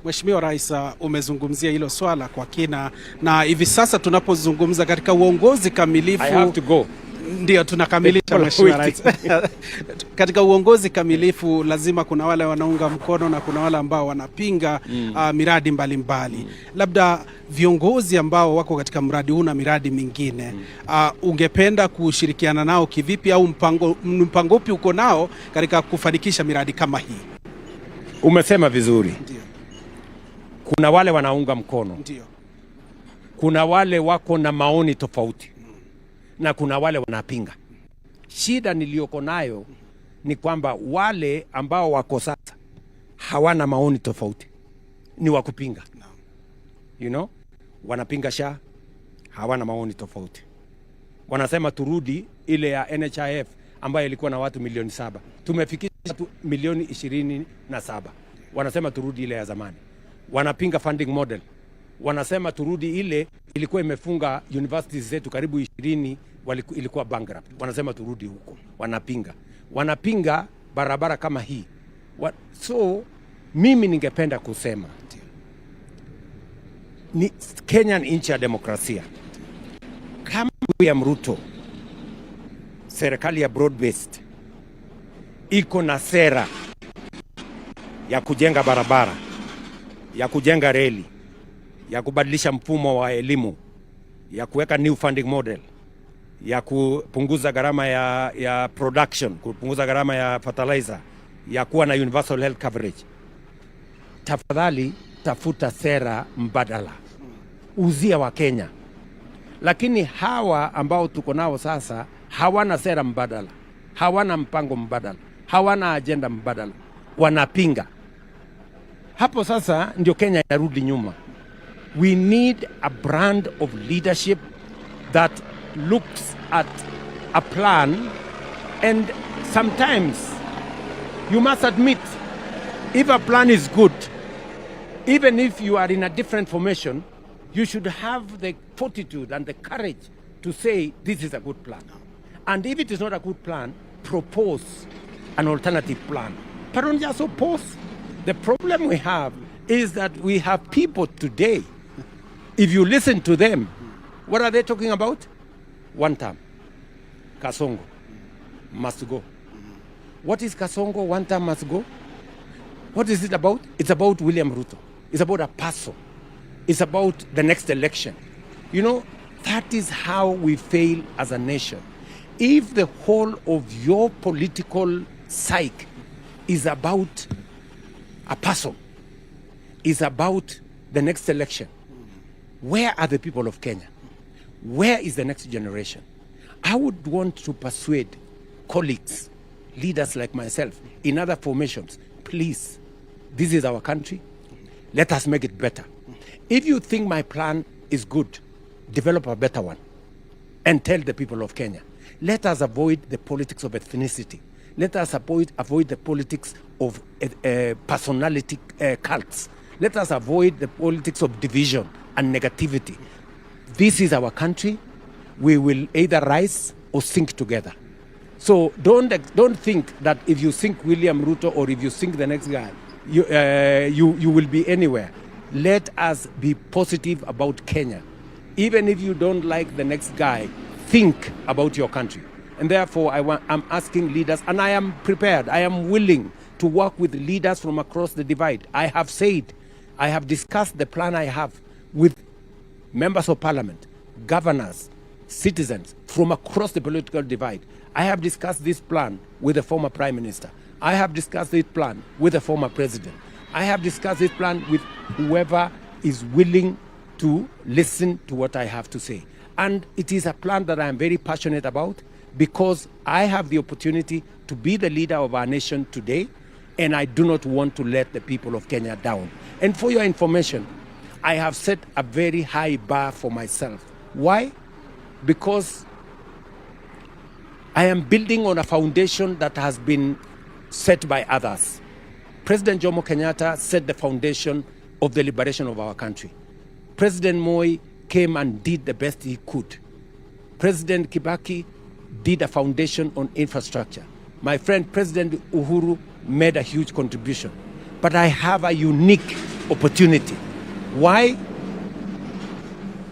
Mheshimiwa Rais, umezungumzia hilo swala kwa kina, na hivi sasa tunapozungumza katika uongozi kamilifu, I have to go. Ndio tunakamilisha Mheshimiwa Rais. Katika uongozi kamilifu lazima kuna wale wanaunga mkono na kuna wale ambao wanapinga miradi mbalimbali. Labda viongozi ambao wako katika mradi huu na miradi mingine, ungependa kushirikiana nao kivipi, au mpango upi uko nao katika kufanikisha miradi kama hii? Umesema vizuri. Ndio. Kuna wale wanaunga mkono. Ndio. Kuna wale wako na maoni tofauti. Na kuna wale wanapinga. Shida niliyoko nayo ni kwamba wale ambao wako sasa hawana maoni tofauti, ni wakupinga. You know? Wanapinga SHA, hawana maoni tofauti. Wanasema turudi ile ya NHIF ambayo ilikuwa na watu milioni 7. Tumefikisha watu milioni 27. Wanasema turudi ile ya zamani. Wanapinga funding model. Wanasema turudi ile ilikuwa imefunga universities zetu karibu 20 ilikuwa bankrupt. Wanasema turudi huko. Wanapinga barabara kama hii. So mimi ningependa kusema ni Kenya ni nchi ya demokrasia. Kama William Ruto, serikali ya broad based, iko na sera ya kujenga barabara, ya kujenga reli, ya kubadilisha mfumo wa elimu, ya kuweka new funding model, ya kupunguza gharama ya production, kupunguza gharama ya fertilizer, ya kuwa na universal health coverage. Tafadhali tafuta sera mbadala, uzia wa Kenya. Lakini hawa ambao tuko nao sasa hawana sera mbadala, hawana mpango mbadala, hawana agenda mbadala, wanapinga. Hapo sasa ndio Kenya inarudi nyuma. We need a brand of leadership that looks at a plan, and sometimes you must admit if a plan is good, even if you are in a different formation, you should have the fortitude and the courage to say this is a good plan. And if it is not a good plan, propose an alternative plan. But don't just oppose. The problem we have is that we have people today, if you listen to them, what are they talking about? One term. Kasongo must go. What is Kasongo? One term must go. What is it about? It's about William Ruto. It's about a person. It's about the next election. You know, that is how we fail as a nation. If the whole of your political psyche is about a person, is about the next election, where are the people of Kenya? Where is the next generation? I would want to persuade colleagues, leaders like myself, in other formations, please, this is our country. Let us make it better. If you think my plan is good, develop a better one and tell the people of Kenya. Let us avoid the politics of ethnicity. Let us avoid the politics of personality cults. Let us avoid the politics of division and negativity. This is our country. We will either rise or sink together. So don't think that if you sink William Ruto or if you sink the next guy, you will be anywhere. Let us be positive about Kenya. Even if you don't like the next guy, think about your country. And therefore, I'm asking leaders, and I am prepared, I am willing to work with leaders from across the divide. I have said, I have discussed the plan I have with members of parliament, governors, citizens from across the political divide. I have discussed this plan with the former prime minister. I have discussed this plan with the former president. I have discussed this plan with whoever is willing to listen to what I have to say. And it is a plan that I am very passionate about because I have the opportunity to be the leader of our nation today, and I do not want to let the people of Kenya down. And for your information, I have set a very high bar for myself. Why? Because I am building on a foundation that has been set by others. President Jomo Kenyatta set the foundation of the liberation of our country. President Moi came and did the best he could. President Kibaki did a foundation on infrastructure. My friend President Uhuru made a huge contribution. But I have a unique opportunity. Why?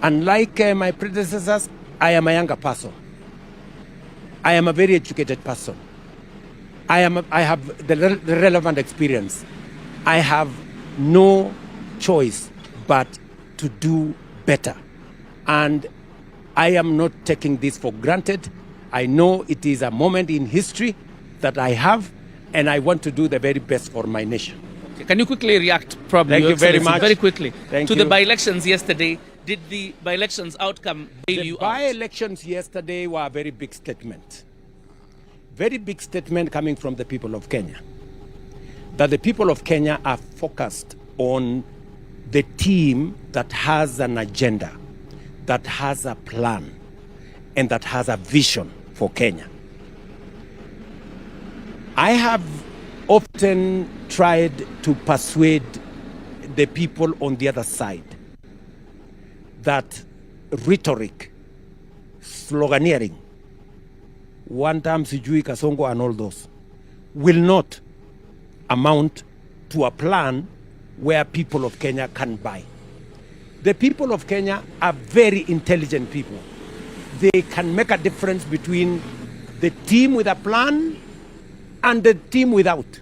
Unlike my predecessors, I am a younger person. I am a very educated person. I have the relevant experience. I have no choice but to do better. And I am not taking this for granted. I know it is a moment in history that I have, and I want to do the very best for my nation. Okay. Can you quickly react, probably, Thank you very much. very quickly, Thank to you. the by-elections yesterday? Did the by-elections outcome bail you The out? by-elections yesterday were a very big statement. Very big statement coming from the people of Kenya. That the people of Kenya are focused on the team that has an agenda, that has a plan, and that has a vision for Kenya. I have often tried to persuade the people on the other side that rhetoric, sloganeering, one time sijui Kasongo and all those, will not amount to a plan where people of Kenya can buy. The people of Kenya are very intelligent people. They can make a difference between the team with a plan and the team without.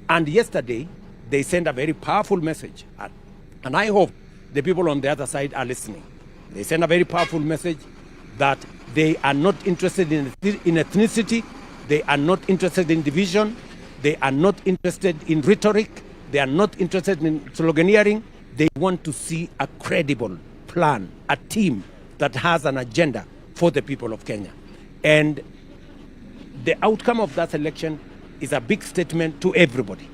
And yesterday, they sent a very powerful message. And I hope the people on the other side are listening. They sent a very powerful message that they are not interested in ethnicity, they are not interested in division, they are not interested in rhetoric, they are not interested in sloganeering. They want to see a credible plan, a team that has an agenda for the people of Kenya. And the outcome of that election is a big statement to everybody.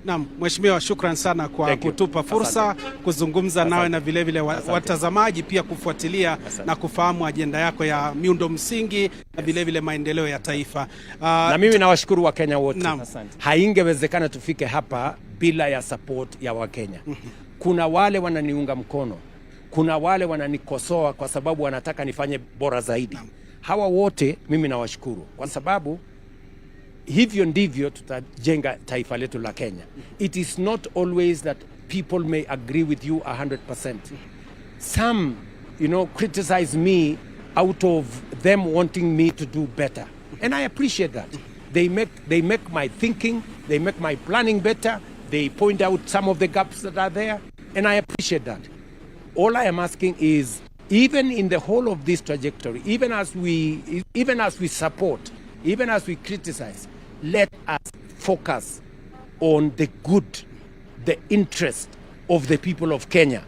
Naam, Mheshimiwa, shukran sana kwa kutupa fursa kuzungumza nawe na vilevile watazamaji pia kufuatilia na kufahamu ajenda yako ya miundo msingi na vilevile maendeleo ya taifa. Na mimi nawashukuru wa Kenya wote. Haingewezekana tufike hapa bila ya support ya Wakenya. Kuna wale wananiunga mkono, kuna wale wananikosoa kwa sababu wanataka nifanye bora zaidi. Hawa wote mimi nawashukuru kwa sababu hivyo ndivyo tutajenga taifa letu la Kenya. It is not always that people may agree with you 100%. Some, criticize me out of them wanting me to do better. And I appreciate that. They make my thinking, they make my planning better. They point out some of the gaps that are there, and I appreciate that. All I am asking is, even in the whole of this trajectory, even as we support, even as we criticize, let us focus on the good, the interest of the people of Kenya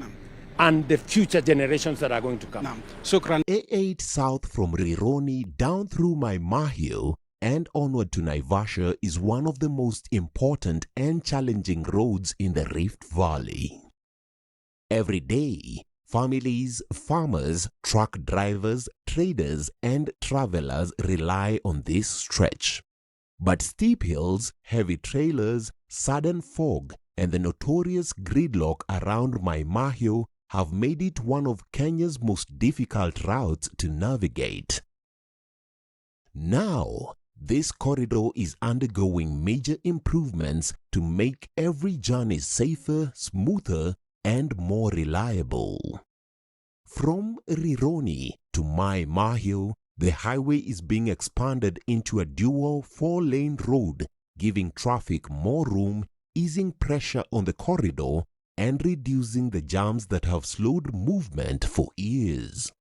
and the future generations that are going to come. Shukran. A8 south from Rironi down through my Mahio and onward to Naivasha is one of the most important and challenging roads in the Rift Valley. Every day, families, farmers, truck drivers, traders, and travelers rely on this stretch. But steep hills, heavy trailers, sudden fog, and the notorious gridlock around my Mahio have made it one of Kenya's most difficult routes to navigate. Now, this corridor is undergoing major improvements to make every journey safer, smoother, and more reliable. From Rironi to Mai Mahio, the highway is being expanded into a dual 4-lane road, giving traffic more room, easing pressure on the corridor, and reducing the jams that have slowed movement for years.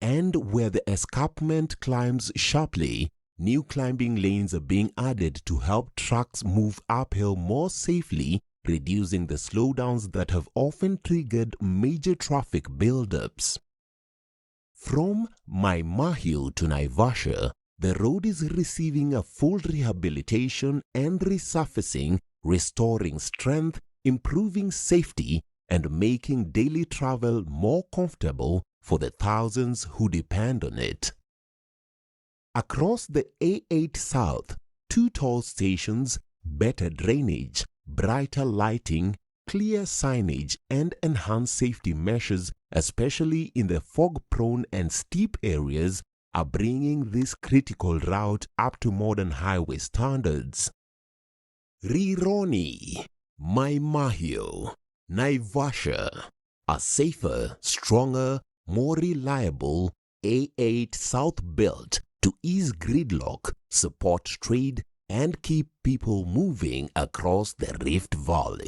And where the escarpment climbs sharply, new climbing lanes are being added to help trucks move uphill more safely, reducing the slowdowns that have often triggered major traffic buildups. From Mai Mahio to Naivasha, the road is receiving a full rehabilitation and resurfacing, restoring strength, improving safety, and making daily travel more comfortable for the thousands who depend on it. Across the A8 South, 2 toll stations, better drainage, brighter lighting, clear signage, and enhanced safety measures, especially in the fog-prone and steep areas, are bringing this critical route up to modern highway standards. Rironi, Mai Mahiu, Naivasha, a safer, stronger, more reliable A8 South Belt to ease gridlock, support trade, and keep people moving across the Rift Valley.